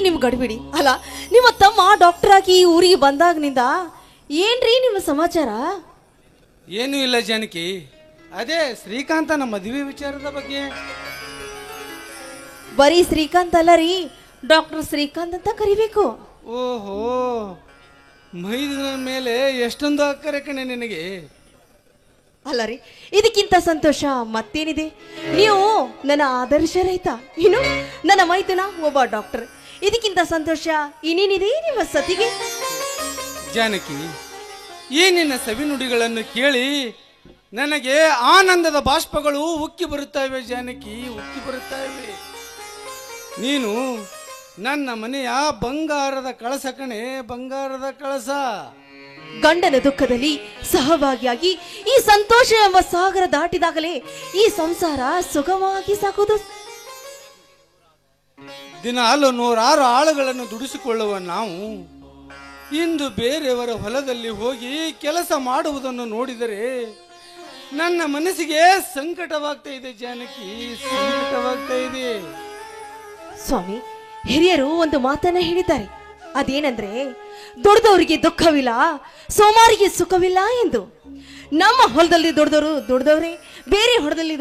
ನಿಮ್ ಗಡಿಬಿಡಿ ಅಲ್ಲ. ನಿಮ್ಮ ತಮ್ಮ ಡಾಕ್ಟರ್ ಆಗಿ ಈ ಊರಿಗೆ ಬಂದಾಗ್ನಿಂದ ಏನ್ರಿ ನಿಮ್ಮ ಸಮಾಚಾರ? ಏನೂ ಇಲ್ಲ ಜಾನಕಿ, ಅದೇ ಶ್ರೀಕಾಂತನ ಮದುವೆ ವಿಚಾರದ ಬಗ್ಗೆ. ಬರೀ ಶ್ರೀಕಾಂತ್ ಅಲ್ಲ ರೀ, ಡಾಕ್ಟರ್ ಶ್ರೀಕಾಂತ್ ಅಂತ ಕರಿಬೇಕು. ಓಹೋ, ಮೈದನ ಮೇಲೆ ಎಷ್ಟೊಂದು ಅಕ್ಕರೆ ಕಣೆ ನಿನಗೆ. ಅಲ್ಲ ರೀ, ಇದಕ್ಕಿಂತ ಸಂತೋಷ ಮತ್ತೇನಿದೆ? ನೀವು ನನ್ನ ಆದರ್ಶ ರೈತ, ಇನ್ನು ನನ್ನ ಮೈದುನ ಒಬ್ಬ ಡಾಕ್ಟರ್. ಇದಕ್ಕಿಂತ ಸಂತೋಷ ಇನ್ನೇನಿದೆ ನಿಮ್ಮ ಸತಿಗೆ? ಜಾನಕಿ, ಈ ನಿನ್ನ ಸವಿನುಡಿಗಳನ್ನು ಕೇಳಿ ನನಗೆ ಆನಂದದ ಬಾಷ್ಪಗಳು ಉಕ್ಕಿ ಬರುತ್ತವೆ. ಜಾನಕಿ, ಉಕ್ಕಿ ಬರುತ್ತವೆ. ನೀನು ನನ್ನ ಮನೆಯ ಬಂಗಾರದ ಕಳಸ ಕಣೆ, ಬಂಗಾರದ ಕಳಸ. ಗಂಡನ ದುಃಖದಲ್ಲಿ ಸಹಭಾಗಿಯಾಗಿ ಈ ಸಂತೋಷ ಎಂಬ ಸಾಗರ ದಾಟಿದಾಗಲೇ ಈ ಸಂಸಾರ ಸುಗಮವಾಗಿ ಸಾಗುವುದು. ದಿನಾಲು 106 ಆಳುಗಳನ್ನು ದುಡಿಸಿಕೊಳ್ಳುವ ನಾವು ಇಂದು ಬೇರೆಯವರ ಹೊಲದಲ್ಲಿ ಹೋಗಿ ಕೆಲಸ ಮಾಡುವುದನ್ನು ನೋಡಿದರೆ ನನ್ನ ಮನಸ್ಸಿಗೆ ಸಂಕಟವಾಗ್ತಾ ಇದೆ. ಜಾನಕಿ, ಸಂಕಟವಾಗ್ತಾ ಇದೆ. ಸ್ವಾಮಿ, ಹಿರಿಯರು ಒಂದು ಮಾತನ್ನ ಹೇಳಿದ್ದಾರೆ. ಅದೇನಂದ್ರೆ, ದುಡ್ದವರಿಗೆ ದುಃಖವಿಲ್ಲ, ಸೋಮಾರಿಗೆ ಸುಖವಿಲ್ಲ ಎಂದು. ನಮ್ಮ ಹೊಲದಲ್ಲಿ ದುಡ್ದವ್ರೆ, ಬೇರೆ ಹೊಲದಲ್ಲಿ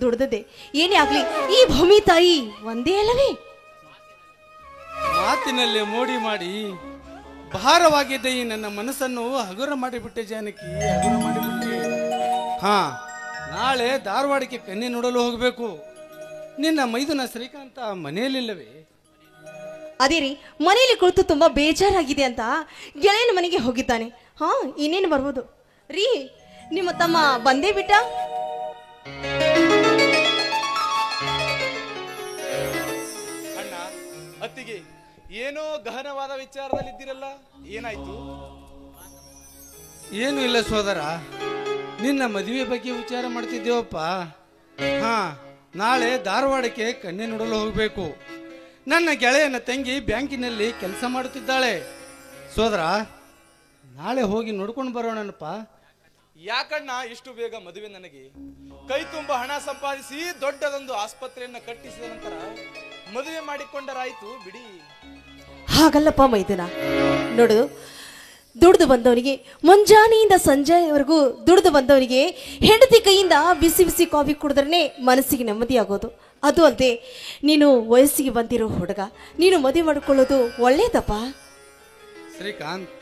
ದುಡ್ದದೆ ಏನೇ ಆಗ್ಲಿ ಈ ಭೂಮಿ ತಾಯಿ ಒಂದೇ ಅಲ್ಲವೇ? ಮಾತಿನಲ್ಲಿ ಮೋಡಿ ಮಾಡಿ ಭಾರವಾಗಿದ್ದ ಈ ನನ್ನ ಮನಸ್ಸನ್ನು ಹಗುರ ಮಾಡಿಬಿಟ್ಟೆ. ಜಾನಕಿ, ಹಗುರ ಮಾಡಿಬಿಟ್ಟೆ. ನಾಳೆ ಧಾರವಾಡಕ್ಕೆ ಕನ್ಯೆ ನೋಡಲು ಹೋಗಬೇಕು. ನಿನ್ನ ಮೈದುನ ಶ್ರೀಕಾಂತ ಮನೆಯಲ್ಲಿಲ್ಲವೇ? ಅದೇ ರೀ, ಮನೆಯಲ್ಲಿ ಕುಳಿತು ತುಂಬಾ ಬೇಜಾರಾಗಿದೆ ಅಂತ ಗೆಳೆಯನ ಮನೆಗೆ ಹೋಗಿದ್ದಾನೆ. ಇನ್ನೇನು ಬರ್ಬೋದು ರೀ. ನಿಮ್ಮ ತಮ್ಮ ಬಂದೇ ಬಿಟ್ಟ? ಅಣ್ಣ, ಅತ್ತಿಗೆ ಏನೋ ಗಹನವಾದ ವಿಚಾರದಲ್ಲಿದ್ದೀರಲ್ಲ, ಏನಾಯ್ತು? ಏನು ಇಲ್ಲ ಸೋದರ, ನಿನ್ನ ಮದುವೆ ಬಗ್ಗೆ ವಿಚಾರ ಮಾಡ್ತಿದ್ದೇವಪ್ಪ. ನಾಳೆ ಧಾರವಾಡಕ್ಕೆ ಕನ್ಯೆ ನೋಡಲು ಹೋಗಬೇಕು. ನನ್ನ ಗೆಳೆಯನ ತಂಗಿ ಬ್ಯಾಂಕಿನಲ್ಲಿ ಕೆಲಸ ಮಾಡುತ್ತಿದ್ದಾಳೆ. ಸೋದರ, ನಾಳೆ ಹೋಗಿ ನೋಡ್ಕೊಂಡು ಬರೋಣಪ್ಪ. ಯಾಕಣ್ಣ ಇಷ್ಟು ಬೇಗ ಮದುವೆ? ನನಗೆ ಕೈ ತುಂಬ ಹಣ ಸಂಪಾದಿಸಿ ದೊಡ್ಡದೊಂದು ಆಸ್ಪತ್ರೆಯನ್ನ ಕಟ್ಟಿಸಿದ ನಂತರ ಮದುವೆ ಮಾಡಿಕೊಂಡರಾಯ್ತು ಬಿಡಿ. ಹಾಗಲ್ಲಪ್ಪ ಮೈದುನ, ನೋಡು, ದುಡ್ದು ಬಂದವನಿಗೆ ಮುಂಜಾನೆಯಿಂದ ಸಂಜೆವರೆಗೂ ದುಡ್ದು ಬಂದವನಿಗೆ ಹೆಂಡತಿ ಕೈಯಿಂದ ಬಿಸಿ ಬಿಸಿ ಕಾಫಿ ಕುಡಿದ್ರೆ ಮನಸ್ಸಿಗೆ ನೆಮ್ಮದಿ ಆಗೋದು. ಅದು ಅಲ್ಲದೆ ನೀನು ವಯಸ್ಸಿಗೆ ಬಂದಿರೋ ಹುಡುಗ, ನೀನು ಮದುವೆ ಮಾಡಿಕೊಳ್ಳೋದು ಒಳ್ಳೇದಪ್ಪ. ಶ್ರೀಕಾಂತ್,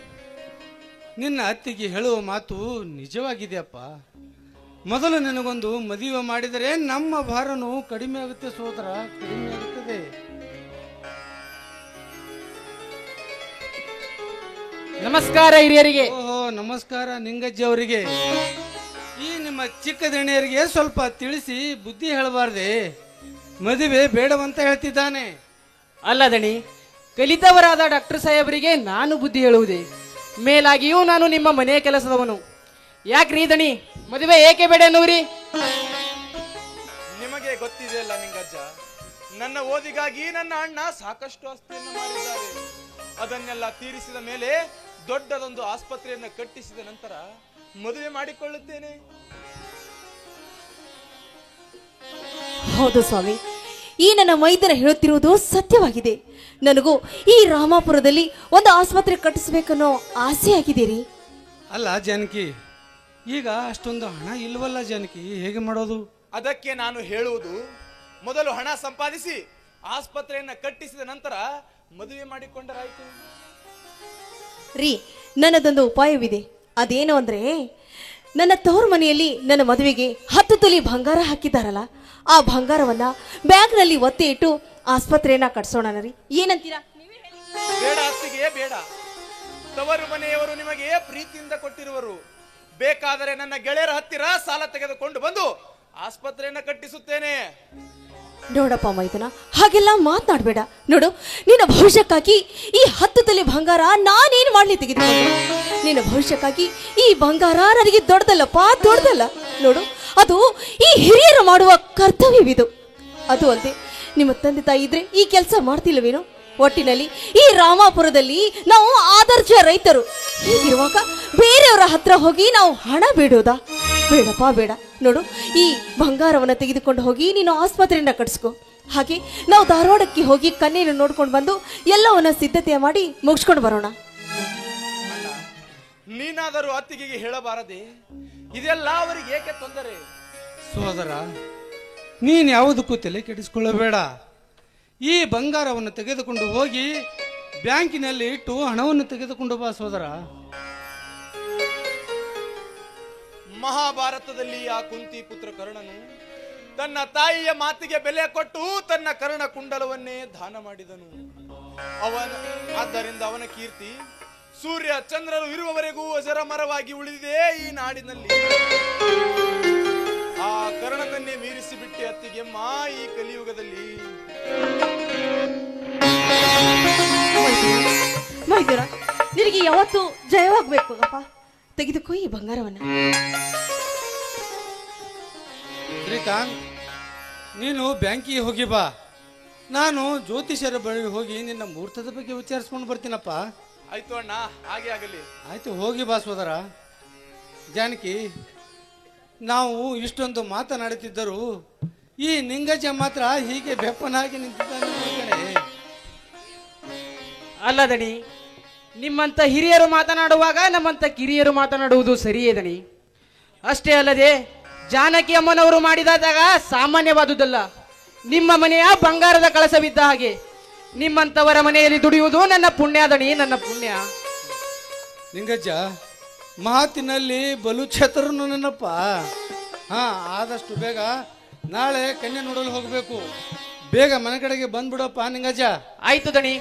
ನಿನ್ನ ಅತ್ತಿಗೆ ಹೇಳುವ ಮಾತು ನಿಜವಾಗಿದೆಯಪ್ಪ. ಮೊದಲು ನಿನಗೊಂದು ಮದುವೆ ಮಾಡಿದರೆ ನಮ್ಮ ಭಾರನು ಕಡಿಮೆ ಆಗುತ್ತೆ ಸೋದರ, ಕಡಿಮೆ ಆಗುತ್ತದೆ. ನಮಸ್ಕಾರ ಹಿರಿಯರಿಗೆ. ಓಹೋ, ನಮಸ್ಕಾರ ನಿಂಗಜ್ಜಿ ಅವರಿಗೆ. ಈ ನಿಮ್ಮ ಚಿಕ್ಕ ದಣಿಯರಿಗೆ ಸ್ವಲ್ಪ ತಿಳಿಸಿ ಬುದ್ಧಿ ಹೇಳಬಾರ್ದೆ? ಮದುವೆ ಬೇಡವಂತ ಹೇಳ್ತಿದ್ದಾನೆ. ಅಲ್ಲ ದಣಿ, ಕಲಿತವರಾದ ಡಾಕ್ಟರ್ ಸಾಹೇಬರಿಗೆ ನಾನು ಬುದ್ಧಿ ಹೇಳುವುದೇ? ಮೇಲಾಗಿಯೂ ನಾನು ನಿಮ್ಮ ಮನೆಯ ಕೆಲಸದವನು. ಯಾಕ್ರಿ ದಣಿ, ಮದುವೆ ಏಕೆ ಬೇಡ ಅನ್ನುವ್ರಿ? ನಿಮಗೆ ಗೊತ್ತಿದೆಯಲ್ಲ ನಿಂಗಜ್ಜ, ನನ್ನ ಓದಿಗಾಗಿ ನನ್ನ ಅಣ್ಣ ಸಾಕಷ್ಟು ಆಸ್ತಿಯನ್ನು ಮಾಡಿದ್ದಾರೆ. ಅದನ್ನೆಲ್ಲ ತೀರಿಸಿದ ಮೇಲೆ ದೊಡ್ಡದೊಂದು ಆಸ್ಪತ್ರೆಯನ್ನು ಕಟ್ಟಿಸಿದ ನಂತರ ಮದುವೆ ಮಾಡಿಕೊಳ್ಳುತ್ತೇನೆ. ಹೌದು ಸ್ವಾಮಿ, ಈ ನನ್ನ ಮೈದನ ಹೇಳುತ್ತಿರುವುದು ಸತ್ಯವಾಗಿದೆ. ನನಗೂ ಈ ರಾಮಾಪುರದಲ್ಲಿ ಒಂದು ಆಸ್ಪತ್ರೆ ಕಟ್ಟಿಸ್ಬೇಕನ್ನೋ ಆಸೆ ಆಗಿದ್ದೀರಿ. ಅಲ್ಲ ಜಾನಕಿ, ಈಗ ಅಷ್ಟೊಂದು ಹಣ ಇಲ್ವಲ್ಲ ಜಾನಕಿ, ಹೇಗೆ ಮಾಡೋದು? ಅದಕ್ಕೆ ನಾನು ಹೇಳುವುದು, ಮೊದಲು ಹಣ ಸಂಪಾದಿಸಿ ಆಸ್ಪತ್ರೆಯನ್ನ ಕಟ್ಟಿಸಿದ ನಂತರ ಮದುವೆ ಮಾಡಿಕೊಂಡರಾಯ್ತು. ರೀ, ನನ್ನದೊಂದು ಉಪಾಯವಿದೆ. ಅದೇನು ಅಂದ್ರೆ, ನನ್ನ ತವರು ಮನೆಯಲ್ಲಿ ನನ್ನ ಮದುವೆಗೆ 10 ತೊಲಿ ಬಂಗಾರ ಹಾಕಿದ್ದಾರಲ್ಲ, ಆ ಬಂಗಾರವನ್ನ ಬ್ಯಾಂಕ್ನಲ್ಲಿ ಒತ್ತೆ ಇಟ್ಟು ಆಸ್ಪತ್ರೆಯನ್ನ ಕಟ್ಸೋಣ ರೀ. ಏನಂತೀರಾ? ಬೇಡ ಅತ್ತಿಗೆ, ಬೇಡ. ತವರು ಮನೆಯವರು ನಿಮಗೆ ಪ್ರೀತಿಯಿಂದ ಕೊಟ್ಟಿರುವರು. ಬೇಕಾದರೆ ನನ್ನ ಗೆಳೆಯರ ಹತ್ತಿರ ಸಾಲ ತೆಗೆದುಕೊಂಡು ಬಂದು ಆಸ್ಪತ್ರೆಯನ್ನ ಕಟ್ಟಿಸುತ್ತೇನೆ. ನೋಡಪ್ಪ ಮೈದನ, ಹಾಗೆಲ್ಲ ಮಾತನಾಡಬೇಡ. ನೋಡು, ನಿನ್ನ ಭವಿಷ್ಯಕ್ಕಾಗಿ ಈ 10 ತೊಲೆ ಬಂಗಾರ ನಾನೇನು ಮಾಡಲಿ ತೆಗೆದುಕೊಂಡು. ನಿನ್ನ ಭವಿಷ್ಯಕ್ಕಾಗಿ ಈ ಬಂಗಾರ ನನಗೆ ದೊಡ್ಡದಲ್ಲಪ್ಪ, ದೊಡ್ಡದಲ್ಲ. ನೋಡು, ಅದು ಈ ಹಿರಿಯರು ಮಾಡುವ ಕರ್ತವ್ಯವಿದು. ಅದು ಅಲ್ಲದೆ ನಿಮ್ಮ ತಂದೆ ತಾಯಿ ಇದ್ರೆ ಈ ಕೆಲಸ ಮಾಡ್ತಿಲ್ಲವೇನು? ಒಟ್ಟಿನಲ್ಲಿ ಈ ರಾಮಾಪುರದಲ್ಲಿ ನಾವು ಆದರ್ಶ ರೈತರು. ಹೀಗಿರುವಾಗ ಬೇರೆಯವರ ಹತ್ರ ಹೋಗಿ ನಾವು ಹಣ ಬೇಡೋದಾ? ಬೇಡಪ್ಪ ಬೇಡ. ನೋಡು, ಈ ಬಂಗಾರವನ್ನ ತೆಗೆದುಕೊಂಡು ಹೋಗಿ ನೀನು ಆಸ್ಪತ್ರೆಯನ್ನ ಕಟ್ಸ್ಕೊ. ಹಾಗೆ ನಾವು ಧಾರವಾಡಕ್ಕೆ ಹೋಗಿ ಕನ್ಯೆಯನ್ನು ನೋಡ್ಕೊಂಡು ಬಂದು ಎಲ್ಲವನ್ನ ಸಿದ್ಧತೆ ಮಾಡಿ ಮುಗಿಸ್ಕೊಂಡು ಬರೋಣ. ನೀನಾದರೂ ಅತ್ತಿಗೆಗೆ ಹೇಳಬಾರದೆ? ಇದೆಲ್ಲ ಅವರಿಗೆ ಏಕೆ ತೊಂದರೆ? ಸೋದರ, ನೀನು ಯಾವುದಕ್ಕೂ ತಲೆ ಕೆಡಿಸಿಕೊಳ್ಳಬೇಡ. ಈ ಬಂಗಾರವನ್ನು ತೆಗೆದುಕೊಂಡು ಹೋಗಿ ಬ್ಯಾಂಕಿನಲ್ಲಿ ಇಟ್ಟು ಹಣವನ್ನು ತೆಗೆದುಕೊಂಡು ಬಾ ಸೋದರ. ಮಹಾಭಾರತದಲ್ಲಿ ಆ ಕುಂತಿ ಪುತ್ರ ಕರ್ಣನು ತನ್ನ ತಾಯಿಯ ಮಾತಿಗೆ ಬೆಲೆ ಕೊಟ್ಟು ತನ್ನ ಕರ್ಣ ಕುಂಡಲವನ್ನೇ ದಾನ ಮಾಡಿದನು. ಆದ್ದರಿಂದ ಅವನ ಕೀರ್ತಿ ಸೂರ್ಯ ಚಂದ್ರರು ಇರುವವರೆಗೂ ಅಜರಮರವಾಗಿ ಉಳಿದಿದೆ ಈ ನಾಡಿನಲ್ಲಿ. ಆ ಕರ್ಣನನ್ನೇ ಮೀರಿಸಿ ಬಿಟ್ಟೆ ಅತ್ತಿಗೆಮ್ಮ ಈ ಕಲಿಯುಗದಲ್ಲಿ. ಮೈದೂರ, ನಿನಗೆ ಯಾವತ್ತು ಜಯವಾಗ್ಬೇಕು ಅಪ್ಪ. ತೆಗೆದುಕೋ ಈ ಬಂಗಾರವನ್ನ. ಶ್ರೀಕಾಂತ್, ನೀನು ಬ್ಯಾಂಕಿಗೆ ಹೋಗಿ ಬಾ. ನಾನು ಜ್ಯೋತಿಷರ ಬಳಿ ಹೋಗಿ ನಿನ್ನ ಮುಹೂರ್ತದ ಬಗ್ಗೆ ವಿಚಾರಿಸ್ಕೊಂಡು ಬರ್ತೀನಪ್ಪ. ಆಯ್ತು ಅಣ್ಣ, ಹಾಗೆ ಆಗಲಿ. ಆಯ್ತು, ಹೋಗಿ ಬಾ ಸೋದರ. ಜಾನಕಿ, ನಾವು ಇಷ್ಟೊಂದು ಮಾತನಾಡುತ್ತಿದ್ದರೂ ಈ ನಿಂಗಜ್ಜ ಮಾತ್ರ ಹೀಗೆ ಬೆಪ್ಪನಾಗಿ ನಿಂತಿದ್ದಾನೆ. ಅಲ್ಲ ದಣಿ, ನಿಮ್ಮಂತ ಹಿರಿಯರು ಮಾತನಾಡುವಾಗ ನಮ್ಮಂತ ಕಿರಿಯರು ಮಾತನಾಡುವುದು ಸರಿಯೇ ದಣಿ. ಅಷ್ಟೇ ಅಲ್ಲದೆ ಜಾನಕಿ ಅಮ್ಮನವರು ಮಾಡಿದಾಗ ಸಾಮಾನ್ಯವಾದುದಲ್ಲ. ನಿಮ್ಮ ಮನೆಯ ಬಂಗಾರದ ಕಳಸವಿದ್ದ ಹಾಗೆ ನಿಮ್ಮಂತವರ ಮನೆಯಲ್ಲಿ ದುಡಿಯುವುದು ನನ್ನ ಪುಣ್ಯ ದಣಿ, ನನ್ನ ಪುಣ್ಯ. ನಿಂಗಜ್ಜ ಮಾತಿನಲ್ಲಿ ಬಲು ಛತ್ರನು ನನ್ನಪ್ಪ. ಹಾ, ಆದಷ್ಟು ಬೇಗ ನಾಳೆ ಕನ್ಯೆ ನೋಡಲು ಹೋಗಬೇಕು. ಬೇಗ ಮನೆ ಕಡೆಗೆ ಬಂದ್ಬಿಡಪ್ಪ ನಿಂಗಜ್ಜ. ಆಯ್ತು ದಣಿ,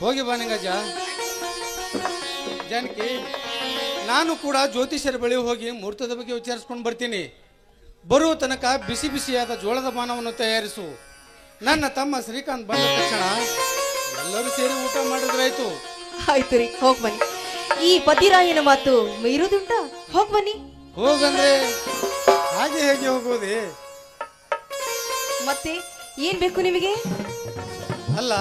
ಹೋಗಿ ಬಾ ನಿಂಗಜ್ಜ. ಜಾನಕಿ, ನಾನು ಕೂಡ ಜ್ಯೋತಿಷರ ಬಳಿ ಹೋಗಿ ಮುಹೂರ್ತದ ಬಗ್ಗೆ ವಿಚಾರಿಸ್ಕೊಂಡು ಬರ್ತೀನಿ. ಬರುವ ತನಕ ಬಿಸಿ ಬಿಸಿಯಾದ ಜೋಳದ ಪಾನವನ್ನು ತಯಾರಿಸು. ನನ್ನ ತಮ್ಮ ಶ್ರೀಕಾಂತ್ ಬಂದ ತಕ್ಷಣ ಎಲ್ಲರೂ ಸೇರಿ ಊಟ ಮಾಡಿದ್ರಾಯ್ತು. ಆಯ್ತು ರೀ, ಹೋಗ್ ಬನ್ನಿ. ಈ ಪತಿರಾಯನ ಮಾತು ಮೀರುದುಂಟ? ಹೋಗ್ ಬನ್ನಿ. ಹೋಗಂದ್ರೆ ಹಾಗೆ ಹೇಗೆ ಹೋಗೋದೆ? ಮತ್ತೆ ಏನ್ ಬೇಕು ನಿಮಗೆ? ಅಲ್ಲ,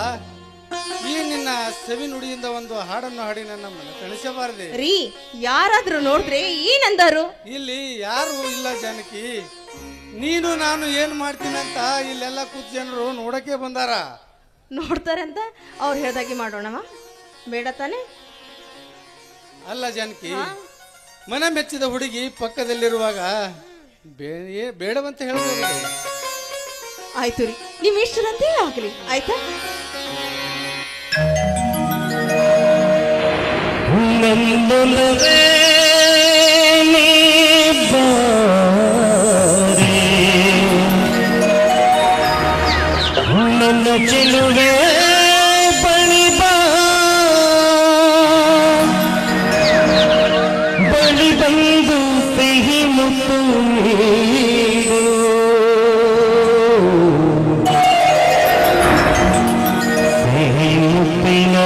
ಈ ನಿನ್ನ ಸವಿ ನುಡಿಯಿಂದ ಒಂದು ಹಾಡನ್ನು ಹಾಡಿ ನನ್ನ ಮನೆ ತಣಿಸಬಾರದೆ ರೀ? ಯಾರಾದ್ರೂ ನೋಡಿದ್ರೆ ಏನಂದಾರು? ಇಲ್ಲಿ ಯಾರು ಇಲ್ಲ ಜಾನಕಿ. ನೀನು ನಾನು ಏನ್ ಮಾಡ್ತೀನಂತ ಇಲ್ಲೆಲ್ಲ ಕೂತ್ ಜನರು ನೋಡಕ್ಕೆ ಬಂದಾರ. ನೋಡ್ತಾರಂತ ಅವ್ರು ಹೇಳ್ದಾಗೆ ಮಾಡೋಣವ, ಬೇಡ ತಾನೆ? ಅಲ್ಲ ಜಾನಕಿ, ಮನೆ ಮೆಚ್ಚಿದ ಹುಡುಗಿ ಪಕ್ಕದಲ್ಲಿರುವಾಗ ಬೇಡವಂತ ಹೇಳ್ಬೋದು. ಆಯ್ತು ರೀ, ನಿಮ್ ಇಷ್ಟದಂತೆ ಆಗ್ಲಿ. ಆಯ್ತಾ? ನಂದಲವೇ ನೀ ಬಾರೆ, ನನ್ನ ಚೆಲುವೆ ಬಳಿ ಬಾ, ಬಳಿ ಬಂದು ಸಿಹಿ ಮುತ್ತು ನೀಡು, ಸಿಹಿ ಮುತ್ತಿನ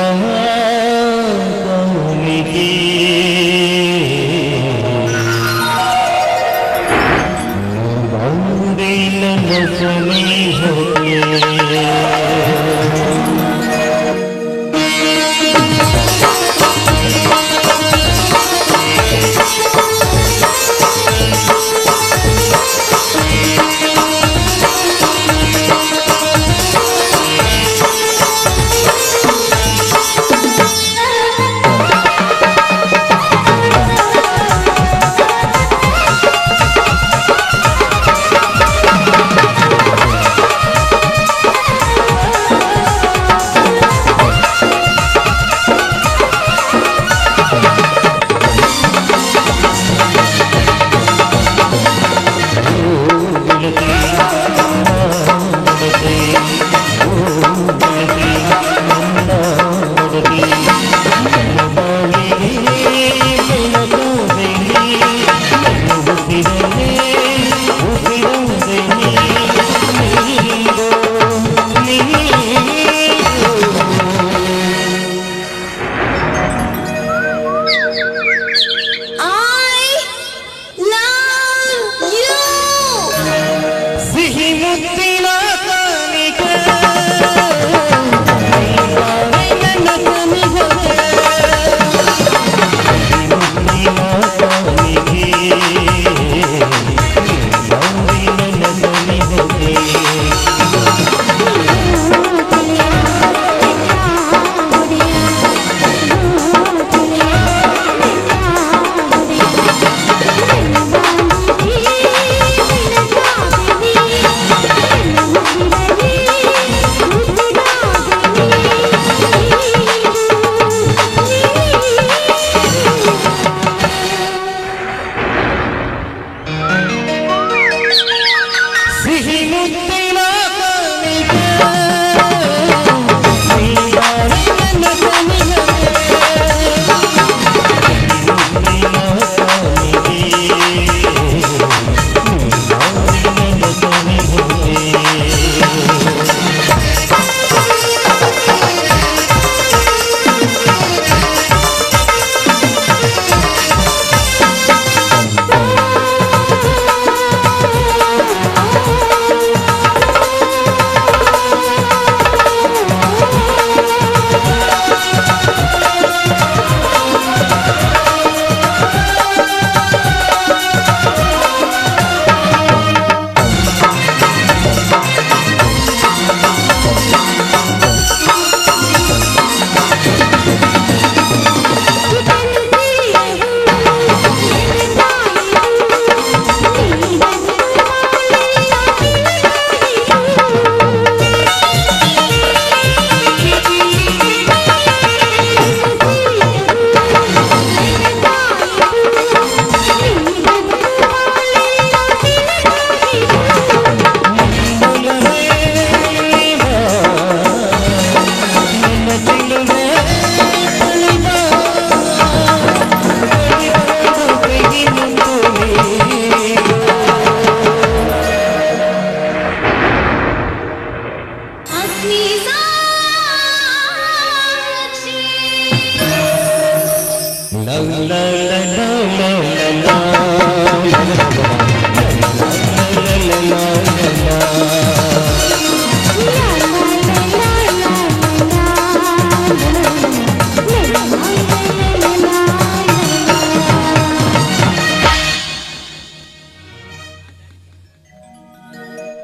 La la la la la la la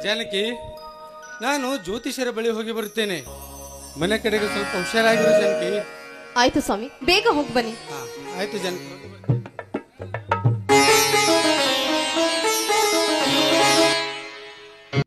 Janaki, ನಾನು ಜ್ಯೋತಿಷರ ಬಳಿ ಹೋಗಿ ಬರುತ್ತೇನೆ. ಮನೆ ಕಡೆಗೆ ಸ್ವಲ್ಪ ಹುಷಾರಾಗಿರು ಜಾನಕಿ. ಆಯ್ತು ಸ್ವಾಮಿ, ಬೇಗ ಹೋಗಿ ಬನ್ನಿ. ಆಯ್ತು ಜಾನಕಿ.